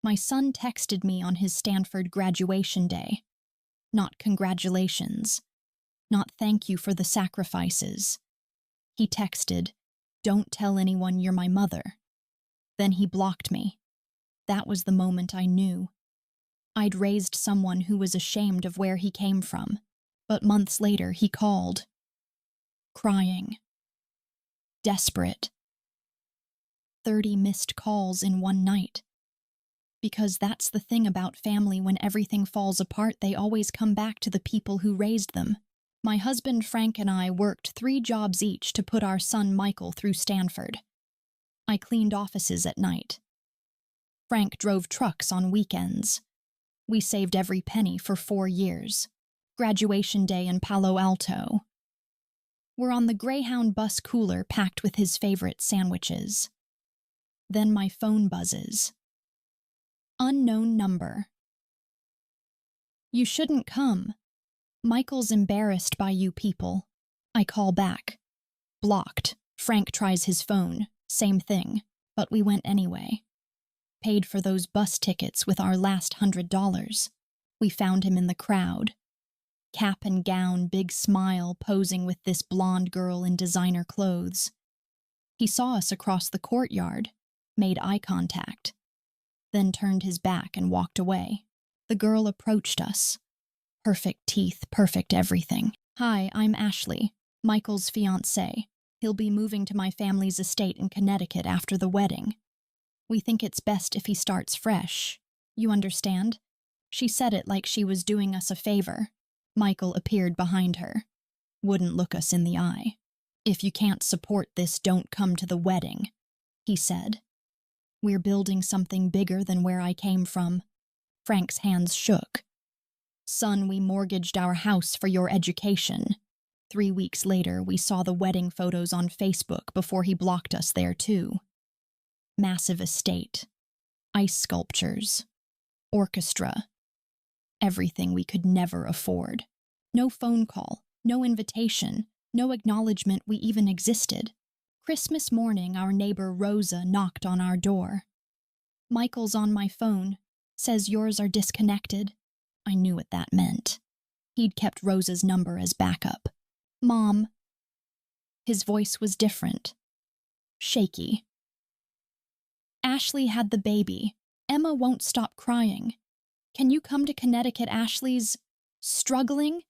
My son texted me on his Stanford graduation day. Not congratulations. Not thank you for the sacrifices. He texted, "Don't tell anyone you're my mother." Then he blocked me. That was the moment I knew. I'd raised someone who was ashamed of where he came from, but months later he called. Crying. Desperate. 30 missed calls in one night. Because that's the thing about family, when everything falls apart, they always come back to the people who raised them. My husband Frank and I worked 3 jobs each to put our son Michael through Stanford. I cleaned offices at night. Frank drove trucks on weekends. We saved every penny for 4 years. Graduation day in Palo Alto. We're on the Greyhound bus cooler packed with his favorite sandwiches. Then my phone buzzes. Unknown number. "You shouldn't come. Michael's embarrassed by you people." I call back. Blocked. Frank tries his phone. Same thing. But we went anyway. Paid for those bus tickets with our last $100. We found him in the crowd. Cap and gown, big smile, posing with this blonde girl in designer clothes. He saw us across the courtyard, made eye contact, then turned his back and walked away. The girl approached us. Perfect teeth, perfect everything. "Hi, I'm Ashley, Michael's fiancée. He'll be moving to my family's estate in Connecticut after the wedding. We think it's best if he starts fresh. You understand?" She said it like she was doing us a favor. Michael appeared behind her. Wouldn't look us in the eye. "If you can't support this, don't come to the wedding," he said. "We're building something bigger than where I came from." Frank's hands shook. "Son, we mortgaged our house for your education." 3 weeks later, we saw the wedding photos on Facebook before he blocked us there too. Massive estate. Ice sculptures. Orchestra. Everything we could never afford. No phone call, no invitation, no acknowledgement we even existed. Christmas morning, our neighbor Rosa knocked on our door. "Michael's on my phone. Says yours are disconnected." I knew what that meant. He'd kept Rosa's number as backup. "Mom." His voice was different. Shaky. "Ashley had the baby. Emma won't stop crying. Can you come to Connecticut? Ashley's struggling."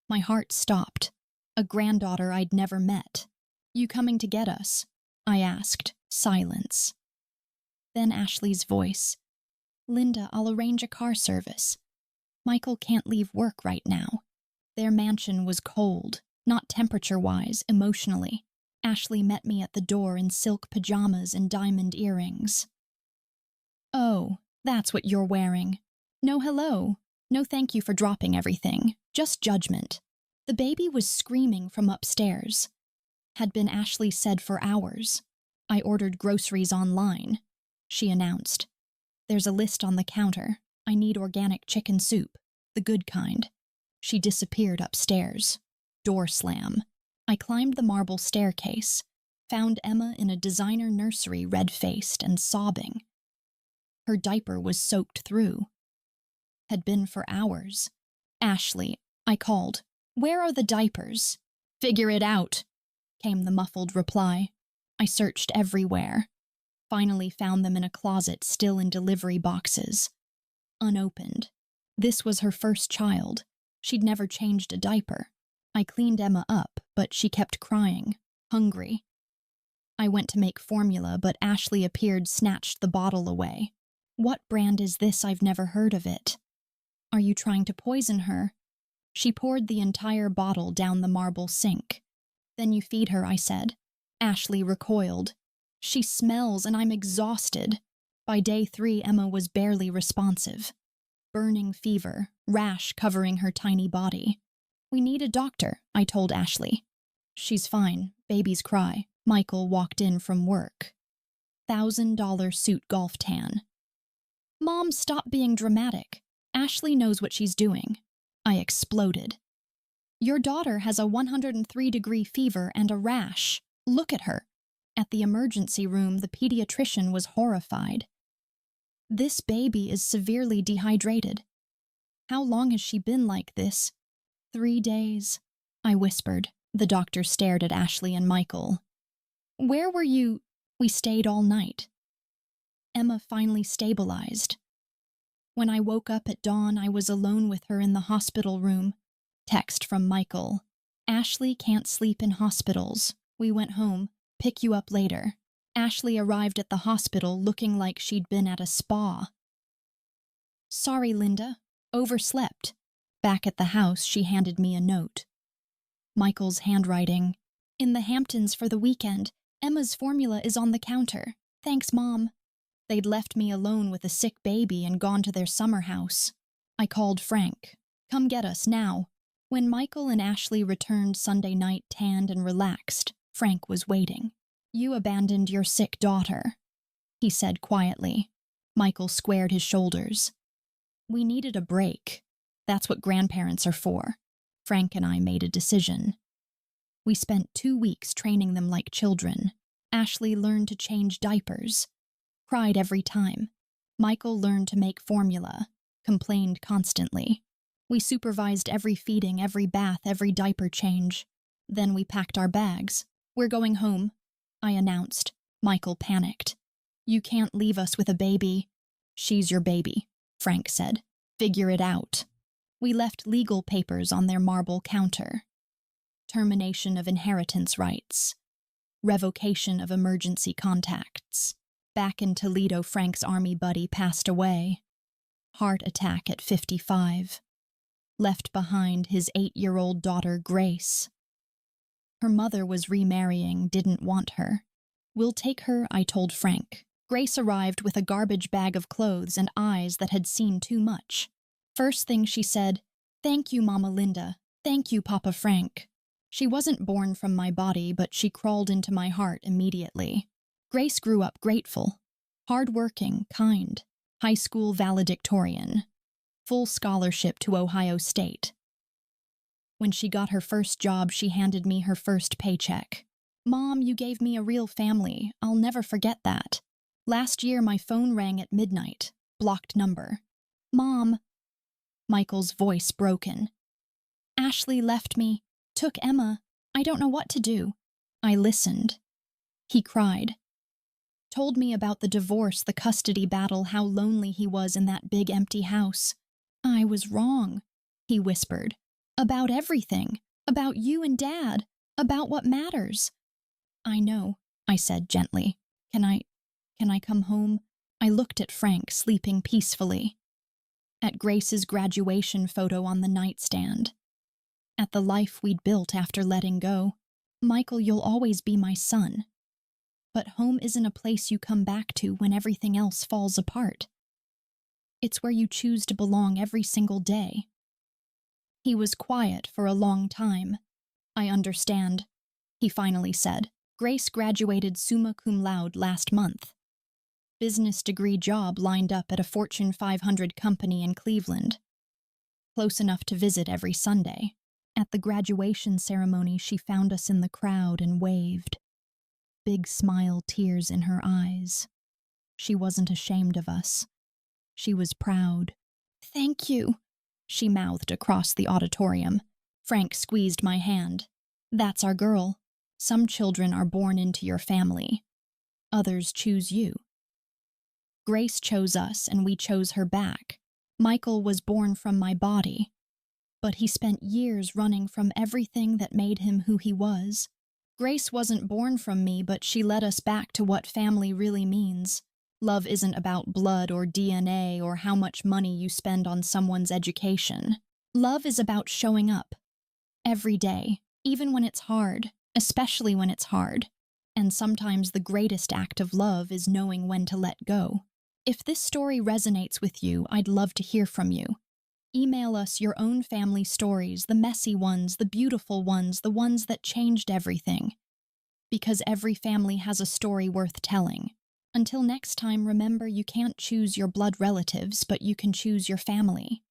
My heart stopped. A granddaughter I'd never met. "You coming to get us?" I asked. Silence. Then Ashley's voice. "Linda, I'll arrange a car service. Michael can't leave work right now." Their mansion was cold, not temperature-wise, emotionally. Ashley met me at the door in silk pajamas and diamond earrings. "Oh, that's what you're wearing. No hello. No thank you for dropping everything. Just judgment." The baby was screaming from upstairs. Had been, Ashley said, for hours. "I ordered groceries online," she announced. "There's a list on the counter. I need organic chicken soup, the good kind." She disappeared upstairs. Door slam. I climbed the marble staircase, found Emma in a designer nursery, red-faced and sobbing. Her diaper was soaked through. Had been for hours. "Ashley," I called. "Where are the diapers?" "Figure it out," came the muffled reply. I searched everywhere. Finally found them in a closet, still in delivery boxes. Unopened. This was her first child. She'd never changed a diaper. I cleaned Emma up, but she kept crying, hungry. I went to make formula, but Ashley appeared, snatched the bottle away. "What brand is this? I've never heard of it." "Are you trying to poison her?" She poured the entire bottle down the marble sink. "Then you feed her," I said. Ashley recoiled. "She smells and I'm exhausted." By day 3, Emma was barely responsive. Burning fever, rash covering her tiny body. "We need a doctor," I told Ashley. "She's fine. Babies cry." Michael walked in from work. $1,000 suit, golf tan. "Mom, stop being dramatic. Ashley knows what she's doing." I exploded. "Your daughter has a 103-degree fever and a rash. Look at her." At the emergency room, the pediatrician was horrified. This baby is severely dehydrated. How long has she been like this? 3 days, I whispered. The doctor stared at Ashley and Michael. Where were you? We stayed all night. Emma finally stabilized. When I woke up at dawn, I was alone with her in the hospital room. Text from Michael. Ashley can't sleep in hospitals. We went home. Pick you up later. Ashley arrived at the hospital looking like she'd been at a spa. Sorry, Linda. Overslept. Back at the house, she handed me a note. Michael's handwriting. In the Hamptons for the weekend. Emma's formula is on the counter. Thanks, Mom. They'd left me alone with a sick baby and gone to their summer house. I called Frank. Come get us now. When Michael and Ashley returned Sunday night tanned and relaxed, Frank was waiting. You abandoned your sick daughter, he said quietly. Michael squared his shoulders. We needed a break. That's what grandparents are for. Frank and I made a decision. We spent 2 weeks training them like children. Ashley learned to change diapers. Cried every time. Michael learned to make formula. Complained constantly. We supervised every feeding, every bath, every diaper change. Then we packed our bags. We're going home, I announced. Michael panicked. You can't leave us with a baby. She's your baby, Frank said. Figure it out. We left legal papers on their marble counter. Termination of inheritance rights. Revocation of emergency contacts. Back in Toledo, Frank's army buddy passed away. Heart attack at 55. Left behind his 8-year-old daughter, Grace. Her mother was remarrying, didn't want her. We'll take her, I told Frank. Grace arrived with a garbage bag of clothes and eyes that had seen too much. First thing she said, Thank you, Mama Linda. Thank you, Papa Frank. She wasn't born from my body, but she crawled into my heart immediately. Grace grew up grateful, hard-working, kind, high school valedictorian, full scholarship to Ohio State. When she got her first job, she handed me her first paycheck. Mom, you gave me a real family. I'll never forget that. Last year, my phone rang at midnight. Blocked number. Mom. Michael's voice broken. Ashley left me. Took Emma. I don't know what to do. I listened. He cried. Told me about the divorce, the custody battle, how lonely he was in that big empty house. I was wrong, he whispered. About everything. About you and Dad. About what matters. I know, I said gently. Can I come home? I looked at Frank sleeping peacefully. At Grace's graduation photo on the nightstand. At the life we'd built after letting go. Michael, you'll always be my son. But home isn't a place you come back to when everything else falls apart. It's where you choose to belong every single day. He was quiet for a long time. I understand, he finally said. Grace graduated summa cum laude last month. Business degree job lined up at a Fortune 500 company in Cleveland. Close enough to visit every Sunday. At the graduation ceremony, she found us in the crowd and waved. Big smile, tears in her eyes. She wasn't ashamed of us. She was proud. Thank you, she mouthed across the auditorium. Frank squeezed my hand. That's our girl. Some children are born into your family. Others choose you. Grace chose us and we chose her back. Michael was born from my body. But he spent years running from everything that made him who he was. Grace wasn't born from me, but she led us back to what family really means. Love isn't about blood or DNA or how much money you spend on someone's education. Love is about showing up. Every day, even when it's hard, especially when it's hard. And sometimes the greatest act of love is knowing when to let go. If this story resonates with you, I'd love to hear from you. Email us your own family stories, the messy ones, the beautiful ones, the ones that changed everything. Because every family has a story worth telling. Until next time, remember you can't choose your blood relatives, but you can choose your family.